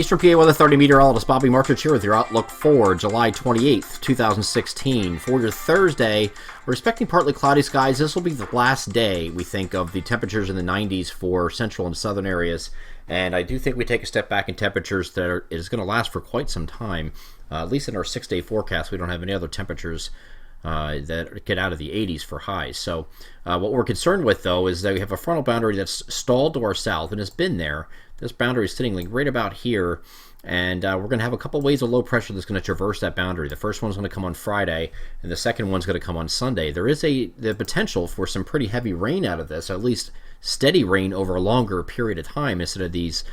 Eastern PA Weather 30 Meteorologist Bobby Martrich here with your outlook for July 28th, 2016. For your Thursday, we're expecting partly cloudy skies. This will be the last day, we think, of the temperatures in the 90s for central and southern areas. And I do think we take a step back in temperatures that is going to last for quite some time. At least in our 6-day forecast, we don't have any other temperatures that get out of the 80s for highs. So what we're concerned with, though, is that we have a frontal boundary that's stalled to our south and has been there. This boundary is sitting like right about here, and we're going to have a couple waves of low pressure that's going to traverse that boundary. The first one's going to come on Friday, and the second one's going to come on Sunday. There is the potential for some pretty heavy rain out of this, at least steady rain over a longer period of time instead of these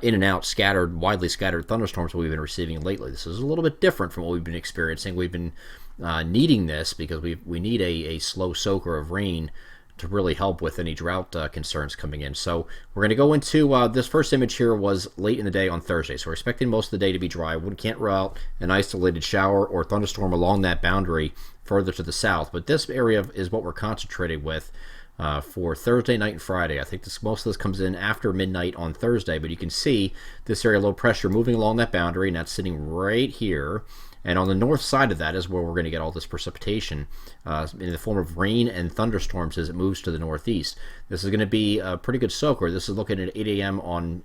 in and out, widely scattered thunderstorms we've been receiving lately. This is a little bit different from what we've been experiencing. We've been needing this because we need a slow soaker of rain to really help with any drought concerns coming in. So we're going to go into this first image here was late in the day on Thursday. So we're expecting most of the day to be dry. We can't rule out an isolated shower or thunderstorm along that boundary further to the south. But this area is what we're concentrating with for Thursday night and Friday. I think most of this comes in after midnight on Thursday. But you can see this area of low pressure moving along that boundary, and that's sitting right here. And on the north side of that is where we're going to get all this precipitation in the form of rain and thunderstorms as it moves to the northeast. This is going to be a pretty good soaker. This is looking at 8 a.m. on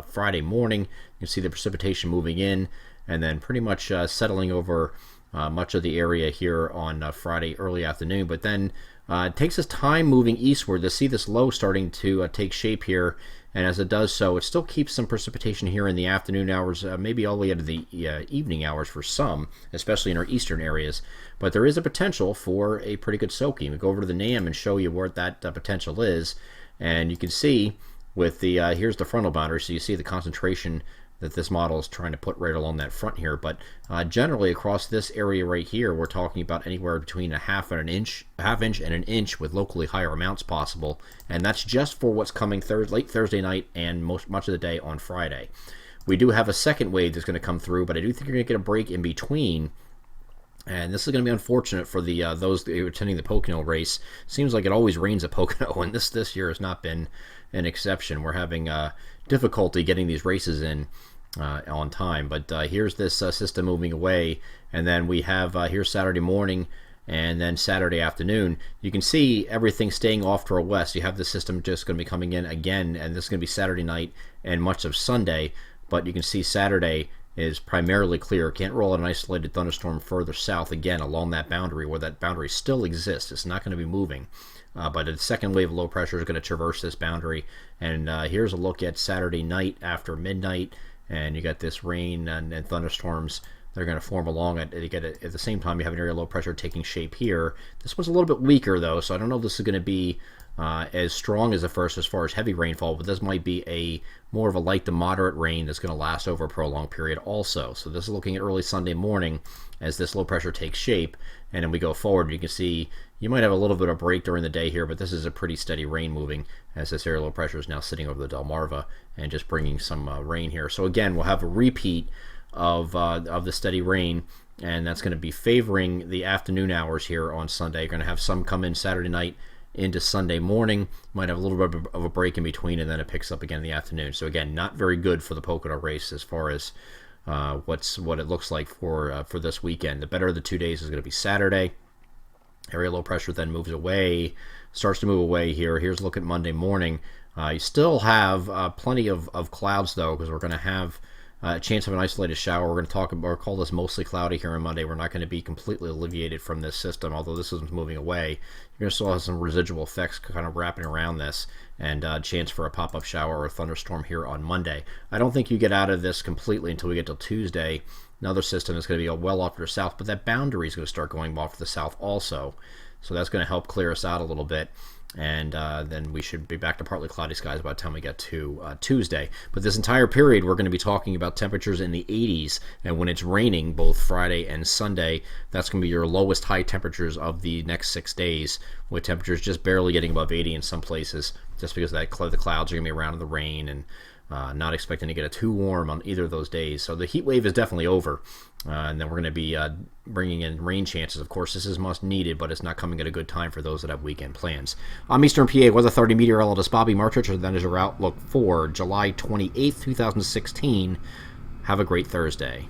Friday morning. You can see the precipitation moving in and then pretty much settling over much of the area here on Friday early afternoon. But then it takes us time moving eastward to see this low starting to take shape here. And as it does so, it still keeps some precipitation here in the afternoon hours, maybe all the way into the evening hours for some, especially in our eastern areas. But there is a potential for a pretty good soaking. We go over to the NAM and show you where that potential is. And you can see with the, here's the frontal boundary, so you see the concentration that this model is trying to put right along that front here. But generally across this area right here, we're talking about anywhere between a half inch and an inch with locally higher amounts possible. And that's just for what's coming late Thursday night and much of the day on Friday. We do have a second wave that's going to come through, but I do think you're going to get a break in between. And this is going to be unfortunate for the those attending the Pocono race. Seems like it always rains at Pocono, and this year has not been an exception. We're having difficulty getting these races in on time. But here's this system moving away, and then we have here's Saturday morning and then Saturday afternoon. You can see everything staying off to our west. You have the system just going to be coming in again, and this is going to be Saturday night and much of Sunday. But you can see Saturday is primarily clear. Can't roll an isolated thunderstorm further south again along that boundary where that boundary still exists. It's not going to be moving. But a second wave of low pressure is going to traverse this boundary. And here's a look at Saturday night after midnight. And you got this rain and thunderstorms. They're going to form along it. At the same time, you have an area of low pressure taking shape here. This one's a little bit weaker, though, so I don't know if this is going to be as strong as the first as far as heavy rainfall, but this might be more of a light to moderate rain that's going to last over a prolonged period also. So this is looking at early Sunday morning as this low pressure takes shape, and then we go forward. You can see you might have a little bit of break during the day here, but this is a pretty steady rain moving as this area low pressure is now sitting over the Delmarva and just bringing some rain here. So again, we'll have a repeat of the steady rain, and that's going to be favoring the afternoon hours here on Sunday. You're going to have some come in Saturday night into Sunday morning. Might have a little bit of a break in between, and then it picks up again in the afternoon. So again, not very good for the Pocono race as far as what it looks like for this weekend. The better of the 2 days is going to be Saturday. Area low pressure then starts to move away here. Here's a look at Monday morning. You still have plenty of clouds, though, because we're going to have a chance of an isolated shower. We're going to call this mostly cloudy here on Monday. We're not going to be completely alleviated from this system, although this isn't moving away. You're going to still have some residual effects kind of wrapping around this, and a chance for a pop-up shower or a thunderstorm here on Monday. I don't think you get out of this completely until we get to Tuesday. Another system is going to be well off to the south, but that boundary is going to start going off to the south also. So that's going to help clear us out a little bit. And then we should be back to partly cloudy skies by the time we get to Tuesday. But this entire period, we're going to be talking about temperatures in the 80s. And when it's raining, both Friday and Sunday, that's going to be your lowest high temperatures of the next 6 days, with temperatures just barely getting above 80 in some places, just because the clouds are going to be around in the rain, and not expecting to get it too warm on either of those days. So the heat wave is definitely over. And then we're going to be bringing in rain chances. Of course, this is much needed, but it's not coming at a good time for those that have weekend plans. I'm Eastern PA Weather 30 Meteorologist Bobby Martrich, and that is your outlook for July 28th, 2016. Have a great Thursday.